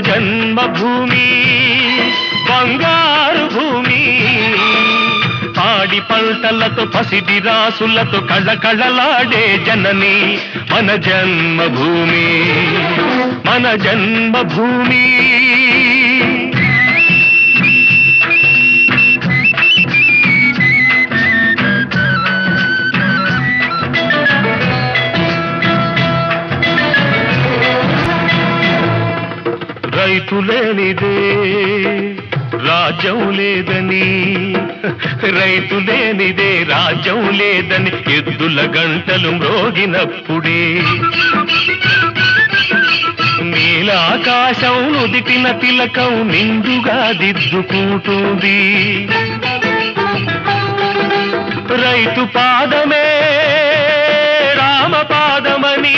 జన్మభూమి బంగారు భూమి పాడి పంటలతో పసిడి రాసులతో కళకళలాడే జనని మన జన్మభూమి మన జన్మభూమి రైతు లేనిదే రాజ్యం లేదని రైతు లేనిదే రాజ్యం లేదని ఎద్దుల గంటలు మ్రోగినప్పుడే నీలాకాశం నుదిటిన తిలకం నిండుగా దిద్దుకుంటుంది రైతు పాదమే రామ పాదమని